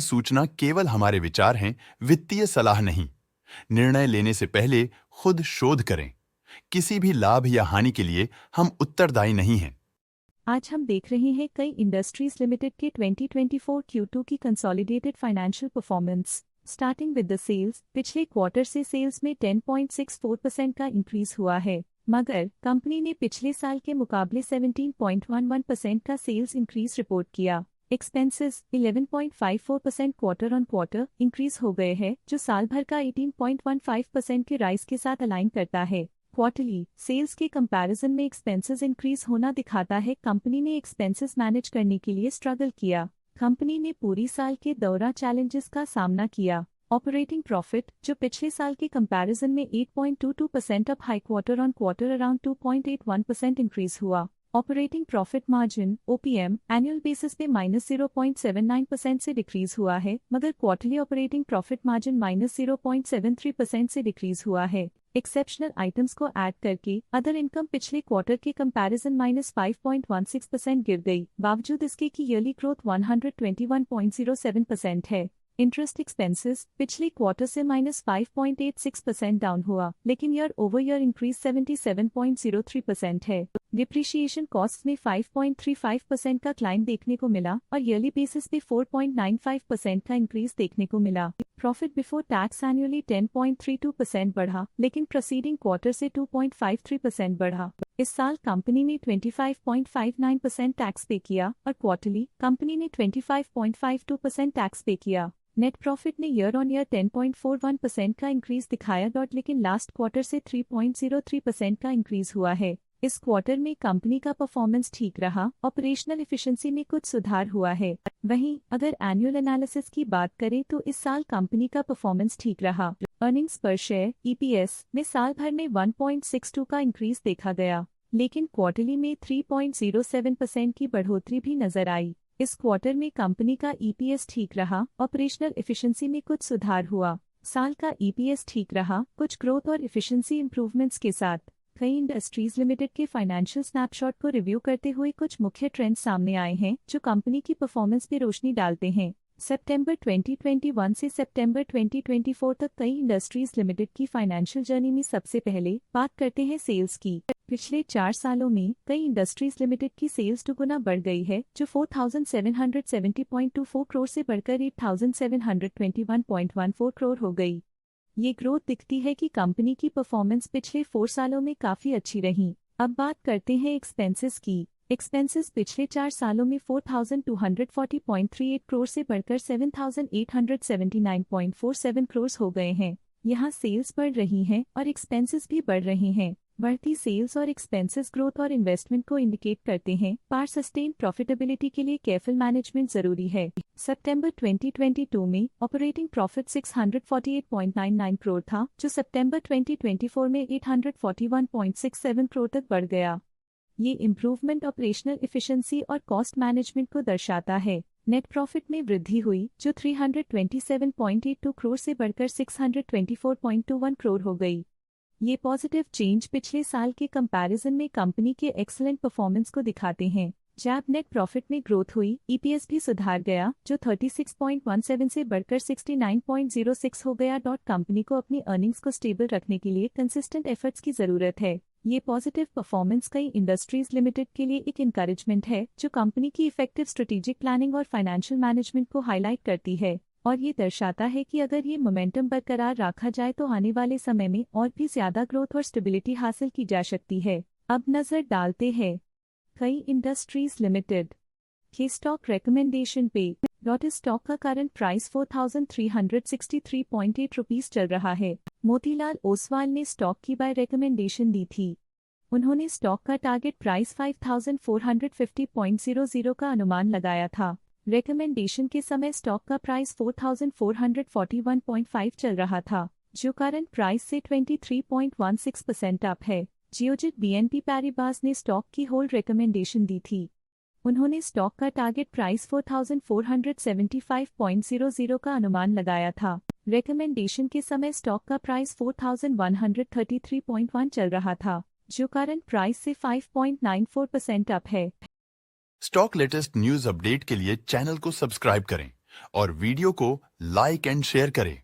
सूचना केवल हमारे विचार हैं, वित्तीय सलाह नहीं। निर्णय लेने से पहले खुद शोध करें। किसी भी लाभ या हानि के लिए हम उत्तरदायी नहीं हैं। आज हम देख रहे हैं कई इंडस्ट्रीज लिमिटेड के 2024 Q2 की consolidated financial performance. Starting with the sales, पिछले क्वार्टर से सेल्स में 10.64% का इंक्रीज हुआ है, मगर कंपनी ने पिछले साल के मुकाबले 17.11% का सेल्स इंक्रीज रिपोर्ट किया। Expenses 11.54% quarter on quarter increase हो गए हैं, जो साल भर का 18.15% के राइज के साथ अलाइन करता है। क्वार्टरली सेल्स के कंपैरिजन में एक्सपेंसेस इंक्रीज होना दिखाता है कंपनी ने एक्सपेंसेस मैनेज करने के लिए स्ट्रगल किया। कंपनी ने पूरी साल के दौरान चैलेंजेस का सामना किया। ऑपरेटिंग प्रॉफिट, जो पिछले साल के कंपैरिजन में 8.22% up high quarter on quarter around 2.81% increase हुआ। Operating profit margin OPM annual basis पे -0.79% से डिक्रीज हुआ है, मगर क्वार्टरली ऑपरेटिंग प्रॉफिट मार्जिन -0.73% से डिक्रीज हुआ है। एक्सेप्शनल आइटम्स को ऐड करके अदर इनकम पिछले क्वार्टर के कंपैरिजन -5.16% गिर गई, बावजूद इसके कि ईयरली ग्रोथ 121.07% है। इंटरेस्ट एक्सपेंसेस पिछले क्वार्टर से -5.86% डाउन हुआ, लेकिन ईयर ओवर ईयर इंक्रीज 77.03% है। डिप्रिशिएशन कॉस्ट में 5.35% का क्लाइम देखने को मिला और ईयरली बेसिस पे 4.95% का इंक्रीज देखने को मिला। प्रॉफिट बिफोर टैक्स एनुअली 10.32% बढ़ा, लेकिन प्रीसीडिंग क्वार्टर से 2.53% बढ़ा। इस साल कंपनी ने 25.59% टैक्स पे किया और क्वार्टरली कंपनी ने 25.52% टैक्स पे किया। नेट प्रॉफिट ने ईयर ऑन ईयर 10.41% का इंक्रीज दिखाया, लेकिन लास्ट क्वार्टर से 3.03% का इंक्रीज हुआ है। इस क्वार्टर में कंपनी का परफॉर्मेंस ठीक रहा, ऑपरेशनल एफिशिएंसी में कुछ सुधार हुआ है। वहीं अगर एनुअल एनालिसिस की बात करें तो इस साल कंपनी का परफॉर्मेंस ठीक रहा। अर्निंग्स पर शेयर EPS में साल भर में 1.62 का इंक्रीज देखा गया, लेकिन क्वार्टरली में 3.07% की बढ़ोतरी भी नजर आई। इस क्वार्टर में कंपनी का EPS ठीक रहा, ऑपरेशनल एफिशिएंसी में कुछ सुधार हुआ। साल का EPS ठीक रहा, कुछ ग्रोथ और एफिशिएंसी इंप्रूवमेंट्स के साथ। कई इंडस्ट्रीज लिमिटेड के फाइनेंशियल स्नैपशॉट को रिव्यू करते हुए कुछ मुख्य ट्रेंड्स सामने आए हैं जो कंपनी की परफॉर्मेंस पर रोशनी डालते हैं। सितंबर 2021 से सितंबर 2024 तक कई इंडस्ट्रीज लिमिटेड की फाइनेंशियल जर्नी में सबसे पहले बात करते हैं सेल्स की। पिछले 4 सालों में कई इंडस्ट्रीज लिमिटेड की सेल्स 2 गुना बढ़ गई है, जो 4770.24 करोड़ से बढ़कर 8721.14 करोड़ हो गई। ये ग्रोथ दिखती है कि कंपनी की परफॉर्मेंस पिछले 4 सालों में काफी अच्छी रही। अब बात करते हैं एक्सपेंसेस की। एक्सपेंसेस पिछले 4 सालों में 4240.38 करोड़ से बढ़कर 7879.47 करोड़ हो गए हैं। यहाँ सेल्स बढ़ रही हैं और एक्सपेंसेस भी बढ़ रहे हैं। बढ़ती सेल्स और एक्सपेंसेस ग्रोथ और इन्वेस्टमेंट को इंडिकेट करते हैं, पर सस्टेन प्रॉफिटेबिलिटी के लिए केयरफुल मैनेजमेंट जरूरी है। सितंबर 2022 में ऑपरेटिंग प्रॉफिट 648.99 करोड़ था, जो सितंबर 2024 में 841.67 करोड़ तक बढ़ गया। ये इम्प्रूवमेंट ऑपरेशनल एफिशिएंसी और कॉस्ट मैनेजमेंट को दर्शाता है। नेट प्रॉफिट में वृद्धि हुई, जो 327.82 करोड़ से बढ़कर 624.21 करोड़ हो गई। ये पॉजिटिव चेंज पिछले साल के कंपैरिजन में कंपनी के एक्सीलेंट परफॉर्मेंस को दिखाते हैं। जब नेट प्रॉफिट में ग्रोथ हुई, EPS भी सुधार गया, जो 36.17 से बढ़कर 69.06 हो गया। कंपनी को अपनी अर्निंग्स को स्टेबल रखने के लिए कंसिस्टेंट एफर्ट्स की जरूरत है। ये पॉजिटिव परफॉर्मेंस कई इंडस्ट्रीज लिमिटेड के लिए एक इंकरेजमेंट है, जो कंपनी की इफेक्टिव स्ट्रेटेजिक प्लानिंग और फाइनेंशियल मैनेजमेंट को हाईलाइट करती है, और ये दर्शाता है कि अगर ये मोमेंटम बरकरार रखा जाए तो आने वाले समय में और भी ज्यादा ग्रोथ और स्टेबिलिटी हासिल की जा सकती है। अब नजर डालते हैं कई इंडस्ट्रीज लिमिटेड के स्टॉक रिकमेंडेशन पे। लोटस स्टॉक का करंट प्राइस 4363.8 रुपीज चल रहा है। मोतीलाल ओसवाल ने स्टॉक की बाय रिकमेंडेशन दी थी। उन्होंने स्टॉक का टारगेट प्राइस 5450.00 का अनुमान लगाया था। रिकमेंडेशन के समय स्टॉक का प्राइस 4441.5 चल रहा था, जो करंट प्राइस से 23.16% अप है। जियोजित BNP पैरिबास ने स्टॉक की होल्ड रिकमेंडेशन दी थी। उन्होंने स्टॉक का टारगेट प्राइस 4475.00 का अनुमान लगाया था। रिकमेंडेशन के समय स्टॉक का प्राइस 4133.1 चल रहा था, जो करंट प्राइस से 5.94% अप है। स्टॉक लेटेस्ट न्यूज अपडेट के लिए चैनल को सब्सक्राइब करें और वीडियो को लाइक एंड शेयर करें।